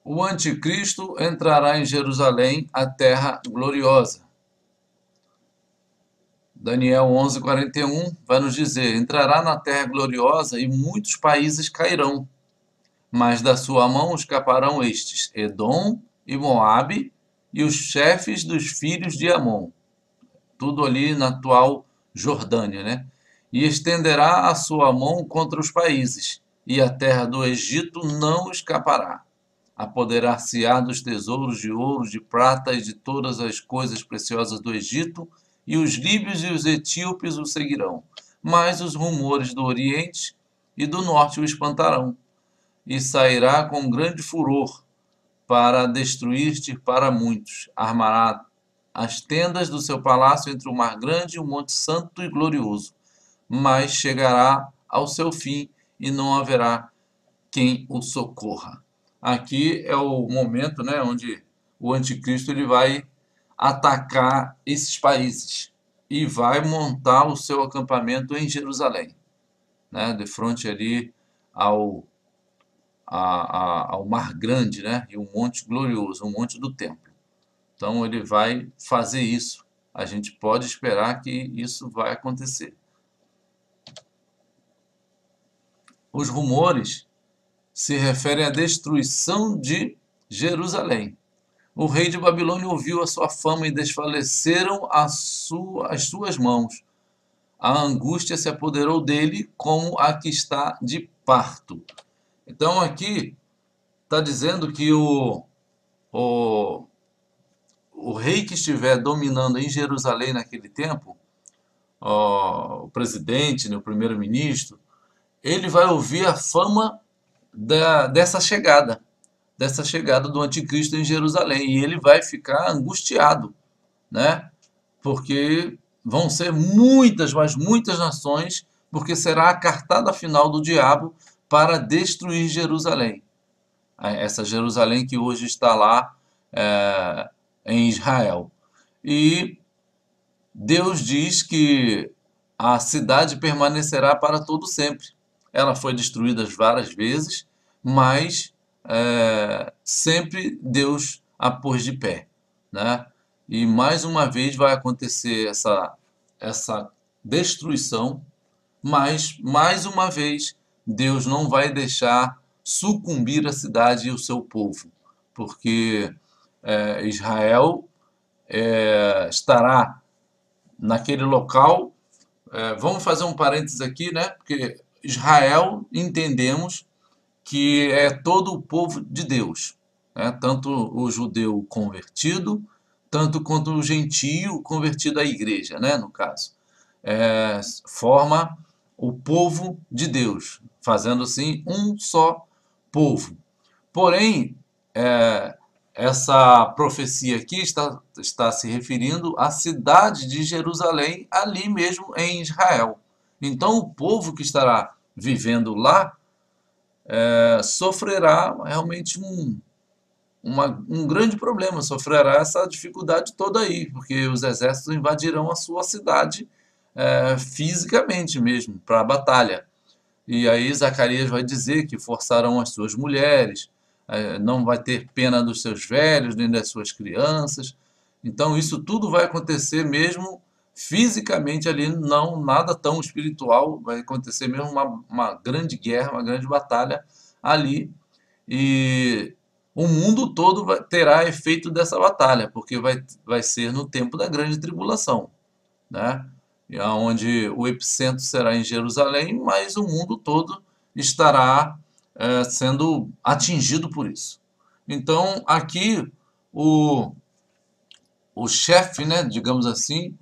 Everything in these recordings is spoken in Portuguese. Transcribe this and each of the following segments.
O anticristo entrará em Jerusalém, a terra gloriosa. Daniel 11:41 vai nos dizer: entrará na terra gloriosa e muitos países cairão, mas da sua mão escaparão estes, Edom e Moabe e os chefes dos filhos de Amon. Tudo ali na atual Jordânia, né? E estenderá a sua mão contra os países, e a terra do Egito não escapará. Apoderar-se-á dos tesouros de ouro, de prata e de todas as coisas preciosas do Egito, e os líbios e os etíopes o seguirão. Mas os rumores do Oriente e do Norte o espantarão, e sairá com grande furor para destruir-te para muitos. Armará as tendas do seu palácio entre o mar grande e o monte santo e glorioso, mas chegará ao seu fim e não haverá quem o socorra. Aqui é o momento, né, onde o anticristo ele vai atacar esses países e vai montar o seu acampamento em Jerusalém, né, de frente ali ao, ao Mar Grande, né, e o Monte Glorioso, o Monte do Templo. Então ele vai fazer isso. A gente pode esperar que isso vai acontecer. Os rumores se referem à destruição de Jerusalém. O rei de Babilônia ouviu a sua fama e desfaleceram as suas mãos. A angústia se apoderou dele como a que está de parto. Então aqui está dizendo que o, o rei que estiver dominando em Jerusalém naquele tempo, o presidente, né, o primeiro-ministro, ele vai ouvir a fama dessa chegada do anticristo em Jerusalém, e ele vai ficar angustiado, né? Porque vão ser muitas, mas muitas nações, porque será a cartada final do diabo para destruir Jerusalém. Essa Jerusalém que hoje está lá em Israel. E Deus diz que a cidade permanecerá para todo sempre. Ela foi destruída várias vezes, mas sempre Deus a pôs de pé, né? E mais uma vez vai acontecer essa destruição, mas mais uma vez Deus não vai deixar sucumbir a cidade e o seu povo, porque Israel estará naquele local. Vamos fazer um parênteses aqui, né? Porque Israel, entendemos que é todo o povo de Deus, né? Tanto o judeu convertido, tanto quanto o gentio convertido à igreja, né? No caso, forma o povo de Deus, fazendo assim um só povo. Porém, essa profecia aqui está se referindo à cidade de Jerusalém, ali mesmo em Israel. Então, o povo que estará vivendo lá sofrerá realmente um grande problema, sofrerá essa dificuldade toda aí, porque os exércitos invadirão a sua cidade fisicamente mesmo, para a batalha. E aí Zacarias vai dizer que forçarão as suas mulheres, não vai ter pena dos seus velhos, nem das suas crianças. Então isso tudo vai acontecer mesmo fisicamente ali, não nada tão espiritual, vai acontecer mesmo uma grande guerra, uma grande batalha ali. E o mundo todo terá efeito dessa batalha, porque vai ser no tempo da grande tribulação, né? Onde o epicentro será em Jerusalém, mas o mundo todo estará sendo atingido por isso. Então, aqui, o chefe, né, digamos assim,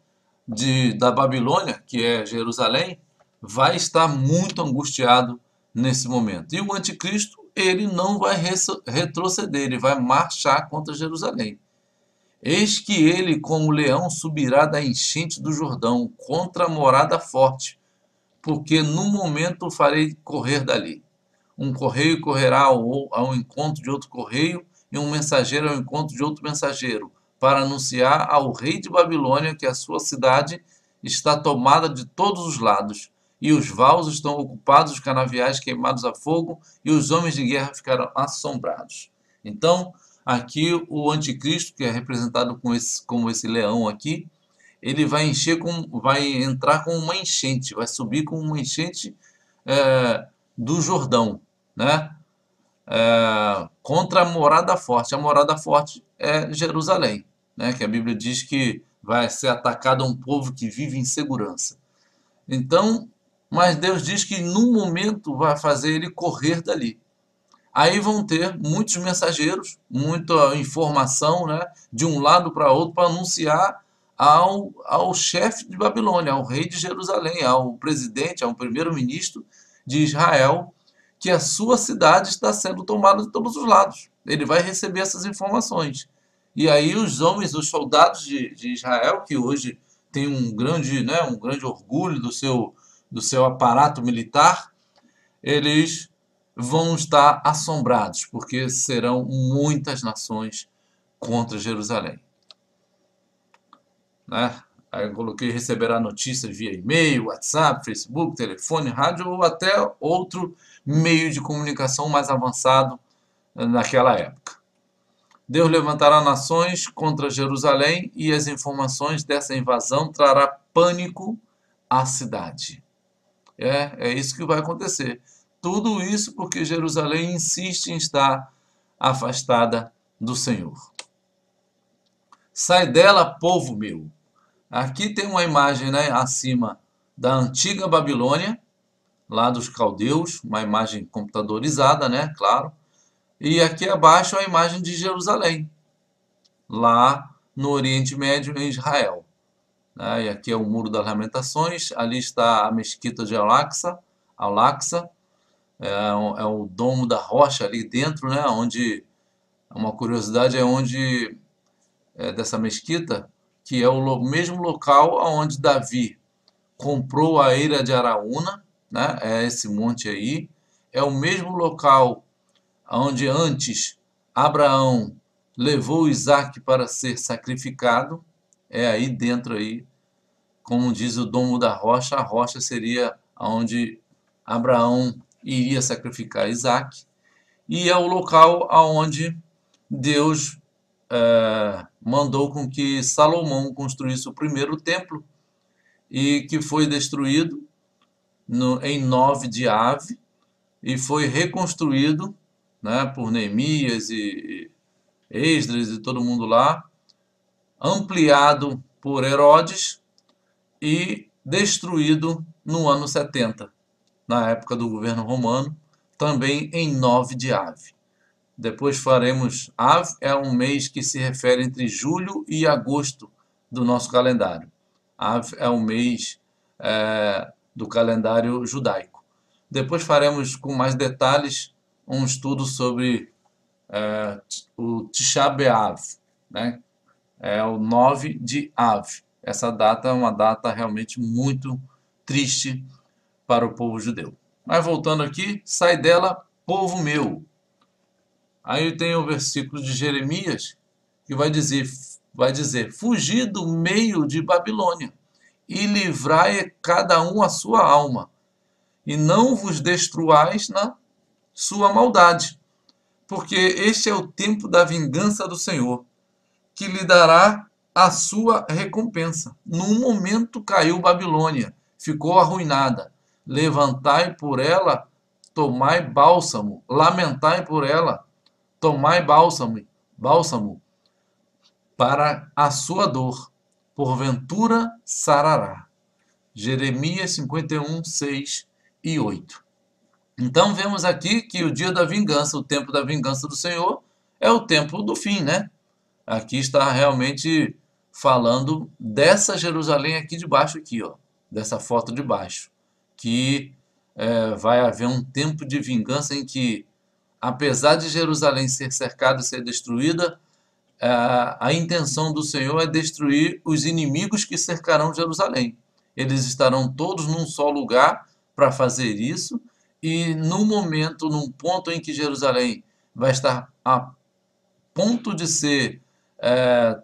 da Babilônia, que é Jerusalém, vai estar muito angustiado nesse momento. E o anticristo, ele não vai retroceder, ele vai marchar contra Jerusalém. Eis que ele, como leão, subirá da enchente do Jordão contra a morada forte, porque no momento o farei correr dali. Um correio correrá ao encontro de outro correio, e um mensageiro ao encontro de outro mensageiro, para anunciar ao rei de Babilônia que a sua cidade está tomada de todos os lados, e os vaus estão ocupados, os canaviais queimados a fogo, e os homens de guerra ficarão assombrados. Então, aqui o anticristo, que é representado como esse leão aqui, ele vai vai entrar com uma enchente, vai subir com uma enchente do Jordão, né? Contra a morada forte. A morada forte é Jerusalém, né? Que a Bíblia diz que vai ser atacado um povo que vive em segurança. Então, mas Deus diz que num momento vai fazer ele correr dali. Aí vão ter muitos mensageiros, muita informação, né, de um lado para outro para anunciar ao chefe de Babilônia, ao rei de Jerusalém, ao presidente, ao primeiro-ministro de Israel, que a sua cidade está sendo tomada de todos os lados. Ele vai receber essas informações. E aí os homens, os soldados de Israel, que hoje tem um grande orgulho do seu aparato militar, eles vão estar assombrados, porque serão muitas nações contra Jerusalém. Né? Aí eu coloquei receberá notícias via e-mail, WhatsApp, Facebook, telefone, rádio ou até outro meio de comunicação mais avançado naquela época. Deus levantará nações contra Jerusalém e as informações dessa invasão trará pânico à cidade. É isso que vai acontecer. Tudo isso porque Jerusalém insiste em estar afastada do Senhor. Sai dela, povo meu. Aqui tem uma imagem, né, acima da antiga Babilônia, lá dos caldeus, uma imagem computadorizada, né, claro. E aqui abaixo a imagem de Jerusalém, lá no Oriente Médio, em Israel. E aqui é o Muro das Lamentações, ali está a Mesquita de Al-Aqsa, é o domo da rocha ali dentro, né, onde, uma curiosidade é onde, dessa mesquita, que é o mesmo local onde Davi comprou a eira de Araúna, né, é esse monte aí, é o mesmo local onde antes Abraão levou Isaac para ser sacrificado, é aí dentro aí, como diz o domo da rocha, a rocha seria onde Abraão iria sacrificar Isaac, e é o local onde Deus mandou com que Salomão construísse o primeiro templo, e que foi destruído em 9 de Ave, e foi reconstruído, né, por Neemias e Esdras e todo mundo lá, ampliado por Herodes e destruído no ano 70, na época do governo romano, também em 9 de Ave. Depois faremos Ave, é um mês que se refere entre julho e agosto do nosso calendário. Ave é um mês do calendário judaico. Depois faremos com mais detalhes um estudo sobre o Tisha B'Av, né? É o 9 de Ave. Essa data é uma data realmente muito triste para o povo judeu. Mas voltando aqui, sai dela, povo meu. Aí tem o versículo de Jeremias, que vai dizer, fugi do meio de Babilônia, e livrai cada um a sua alma, e não vos destruais na sua maldade, porque este é o tempo da vingança do Senhor, que lhe dará a sua recompensa. Num momento caiu Babilônia, ficou arruinada. Levantai por ela, tomai bálsamo, lamentai por ela, tomai bálsamo para a sua dor, porventura sarará. Jeremias 51, 6 e 8. Então vemos aqui que o dia da vingança, o tempo da vingança do Senhor, é o tempo do fim, né? Aqui está realmente falando dessa Jerusalém aqui de baixo, aqui, ó, dessa foto de baixo, que vai haver um tempo de vingança em que, apesar de Jerusalém ser cercada e ser destruída, a intenção do Senhor é destruir os inimigos que cercarão Jerusalém. Eles estarão todos num só lugar para fazer isso, e no momento, num ponto em que Jerusalém vai estar a ponto de ser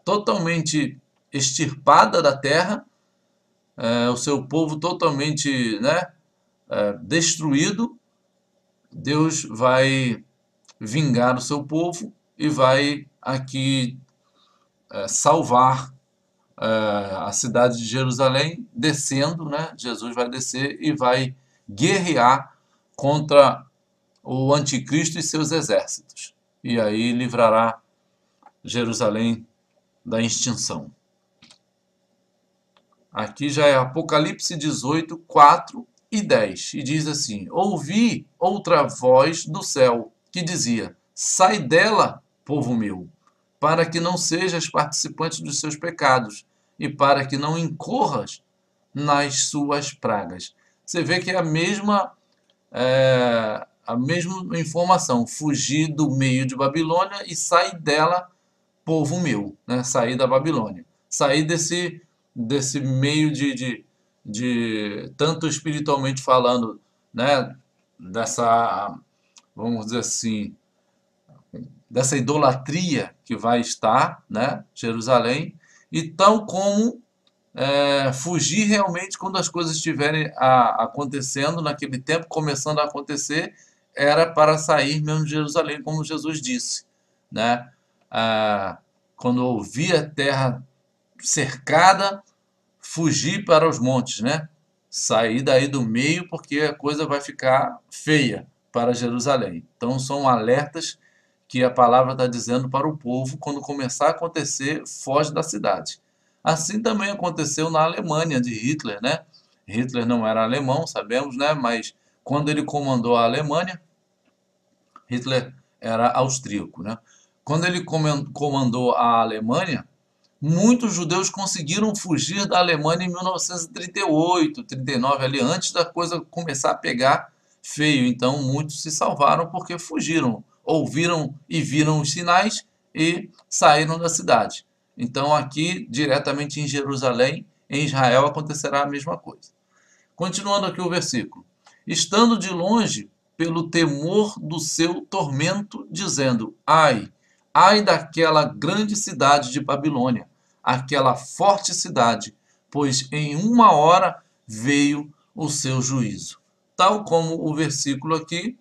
totalmente extirpada da terra, o seu povo totalmente, né, destruído, Deus vai vingar o seu povo e vai aqui salvar a cidade de Jerusalém, descendo, né? Jesus vai descer e vai guerrear contra o anticristo e seus exércitos. E aí livrará Jerusalém da extinção. Aqui já é Apocalipse 18, 4 e 10. E diz assim: ouvi outra voz do céu que dizia: sai dela, povo meu, para que não sejas participante dos seus pecados e para que não incorras nas suas pragas. Você vê que é a mesma informação: fugir do meio de Babilônia e sair dela, povo meu, né? Sair da Babilônia, sair desse meio de tanto espiritualmente falando, né? Dessa, vamos dizer assim, dessa idolatria que vai estar, né? Jerusalém, e tal como fugir realmente quando as coisas estiverem acontecendo naquele tempo, começando a acontecer, era para sair mesmo de Jerusalém, como Jesus disse, né? Quando ouvir a terra cercada, fugir para os montes, né? Sair daí do meio, porque a coisa vai ficar feia para Jerusalém. Então são alertas que a palavra está dizendo para o povo: quando começar a acontecer, foge da cidade. Assim também aconteceu na Alemanha de Hitler, né? Hitler não era alemão, sabemos, né? Mas quando ele comandou a Alemanha, Hitler era austríaco, né? Quando ele comandou a Alemanha, muitos judeus conseguiram fugir da Alemanha em 1938, 39, ali antes da coisa começar a pegar feio. Então muitos se salvaram porque fugiram, ouviram e viram os sinais e saíram da cidade. Então aqui, diretamente em Jerusalém, em Israel, acontecerá a mesma coisa. Continuando aqui o versículo: estando de longe, pelo temor do seu tormento, dizendo: ai, ai daquela grande cidade de Babilônia, aquela forte cidade, pois em uma hora veio o seu juízo. Tal como o versículo aqui,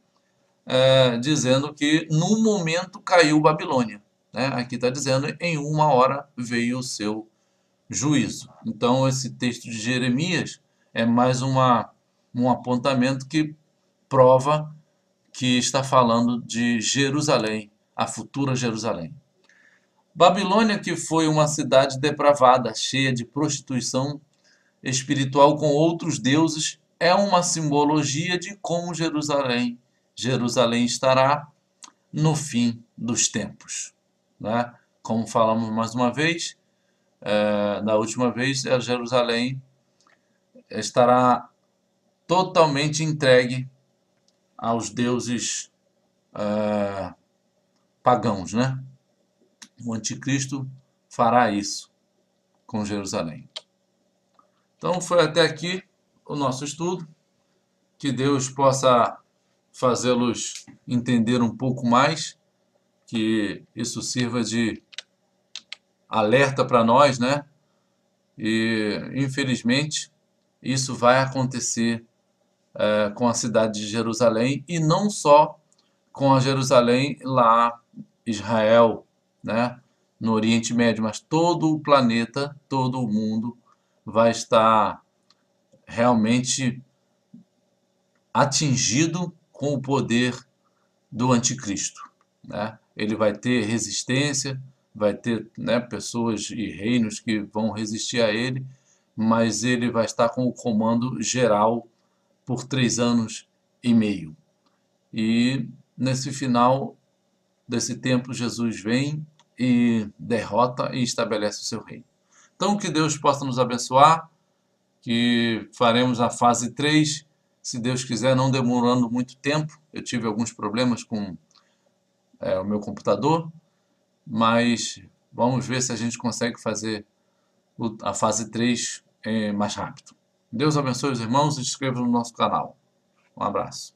dizendo que no momento caiu Babilônia, né? Aqui está dizendo: em uma hora veio o seu juízo. Então esse texto de Jeremias é mais um apontamento que prova que está falando de Jerusalém, a futura Jerusalém. Babilônia, que foi uma cidade depravada, cheia de prostituição espiritual com outros deuses, é uma simbologia de como Jerusalém estará no fim dos tempos, né? Como falamos mais uma vez, da última vez, Jerusalém estará totalmente entregue aos deuses pagãos, né? O anticristo fará isso com Jerusalém. Então foi até aqui o nosso estudo. Que Deus possa fazê-los entender um pouco mais, que isso sirva de alerta para nós, né? E infelizmente isso vai acontecer com a cidade de Jerusalém, e não só com a Jerusalém lá, Israel, né, no Oriente Médio, mas todo o planeta, todo o mundo vai estar realmente atingido com o poder do anticristo, né? Ele vai ter resistência, vai ter, né, pessoas e reinos que vão resistir a ele, mas ele vai estar com o comando geral por 3 anos e meio. E nesse final desse tempo, Jesus vem e derrota e estabelece o seu reino. Então, que Deus possa nos abençoar, que faremos a fase 3, se Deus quiser, não demorando muito tempo. Eu tive alguns problemas com o meu computador, mas vamos ver se a gente consegue fazer a fase 3 mais rápido. Deus abençoe os irmãos e se inscreva no nosso canal. Um abraço.